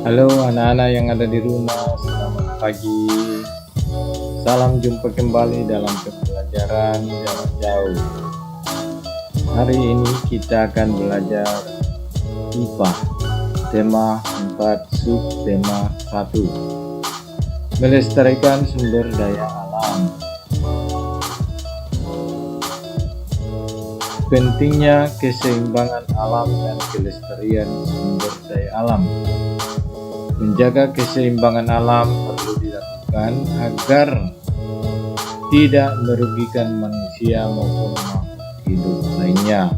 Halo anak-anak yang ada di rumah, selamat pagi. Salam jumpa kembali dalam pembelajaran jarak jauh. Hari ini kita akan belajar IPA, tema 4, subtema 1. Melestarikan sumber daya alam. Pentingnya keseimbangan alam dan kelestarian sumber daya alam. Menjaga keseimbangan alam perlu dilakukan agar tidak merugikan manusia maupun makhluk hidup lainnya.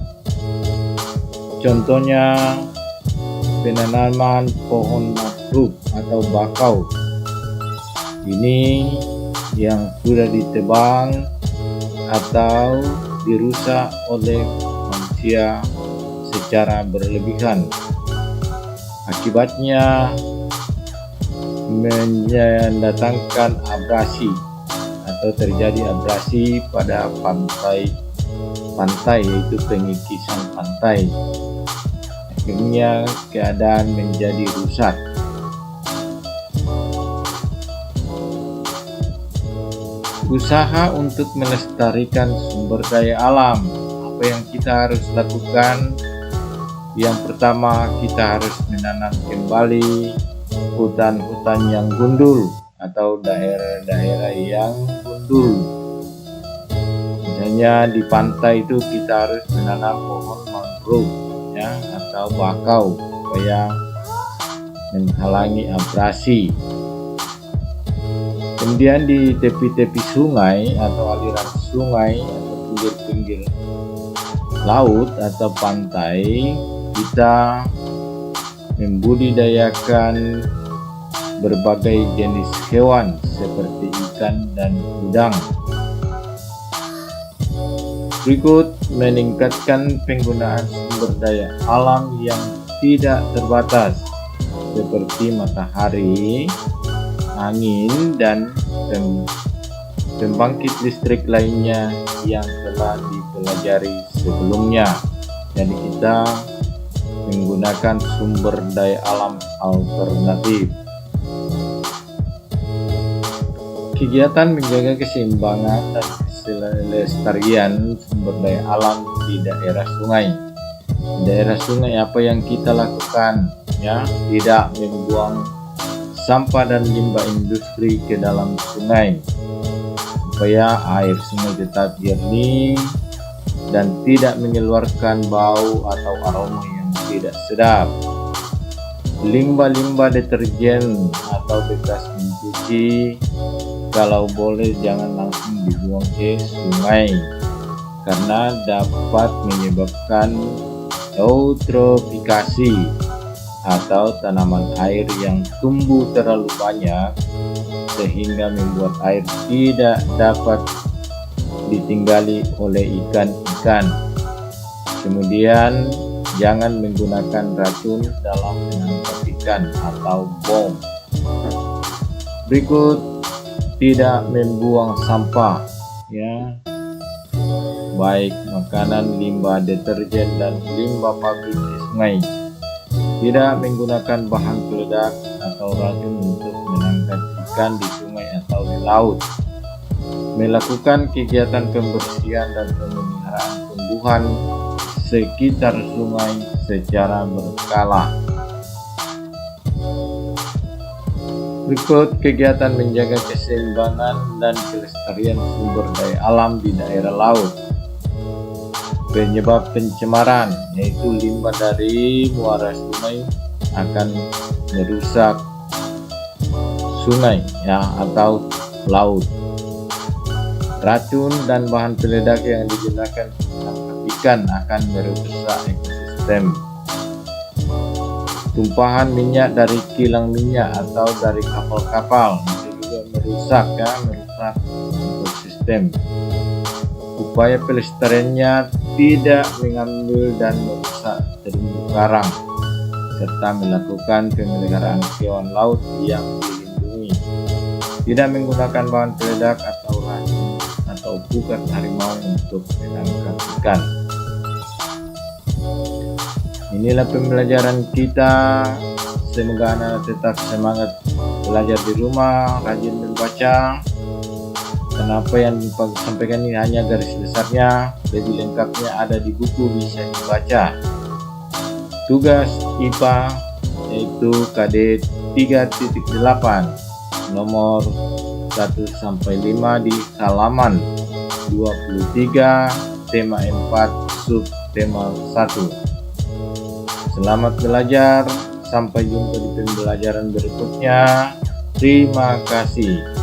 Contohnya, penanaman pohon mangrove atau bakau. Ini yang sudah ditebang atau dirusak oleh manusia secara berlebihan. Akibatnya mendatangkan abrasi atau terjadi abrasi pada pantai yaitu pengikisan pantai. Akhirnya keadaan menjadi rusak. Usaha untuk melestarikan sumber daya alam. Apa yang kita harus lakukan? Yang pertama, kita harus menanam kembali hutan-hutan yang gundul atau daerah-daerah yang gundul. Misalnya di pantai itu kita harus menanam pohon mangrove ya, atau bakau supaya menghalangi abrasi. Kemudian di tepi-tepi sungai atau aliran sungai atau pinggir-pinggir laut atau pantai, kita membudidayakan berbagai jenis hewan seperti ikan dan udang. Berikut, meningkatkan penggunaan sumber daya alam yang tidak terbatas seperti matahari, angin, dan pembangkit listrik lainnya yang telah dipelajari sebelumnya. Jadi kita menggunakan sumber daya alam alternatif. Kegiatan menjaga keseimbangan dan kelestarian sumber daya alam di daerah sungai. Di daerah sungai apa yang kita lakukan? Ya, tidak membuang sampah dan limbah industri ke dalam sungai supaya air sungai tetap jernih dan tidak mengeluarkan bau atau aroma yang tidak sedap. Limbah-limbah deterjen atau bekas mencuci kalau boleh jangan langsung dibuang ke sungai karena dapat menyebabkan eutrofikasi atau tanaman air yang tumbuh terlalu banyak sehingga membuat air tidak dapat ditinggali oleh ikan-ikan. Kemudian jangan menggunakan racun dalam menangkap ikan atau bom. Berikut, tidak membuang sampah ya, baik makanan, limbah deterjen dan limbah pabrik di sungai. Tidak menggunakan bahan peledak atau racun untuk menangkap ikan di sungai atau di laut. Melakukan kegiatan pembersihan dan pemeliharaan tumbuhan sekitar sungai secara berkala. Berikut kegiatan menjaga keseimbangan dan kelestarian sumber daya alam di daerah laut. Penyebab pencemaran yaitu limbah dari muara sungai akan merusak sungai ya atau laut. Racun dan bahan peledak yang digunakan menangkap ikan akan merusak ekosistem. Tumpahan minyak dari kilang minyak atau dari kapal-kapal itu juga merusak ekosistem. Upaya pelestariannya tidak mengambil dan merusak terumbu karang serta melakukan pemeliharaan hewan laut yang dilindungi. Tidak menggunakan bahan peledak atau racun atau pukat harimau untuk menangkap ikan. Inilah pembelajaran kita. semoga anak tetap semangat belajar di rumah, rajin membaca. Kenapa yang disampaikan ini hanya garis besarnya, lebih lengkapnya ada di buku, bisa dibaca. Tugas IPA yaitu KD 3.8 nomor 1 sampai 5 di halaman 23 tema 4 sub tema 1. Selamat belajar, sampai jumpa di pembelajaran berikutnya. Terima kasih.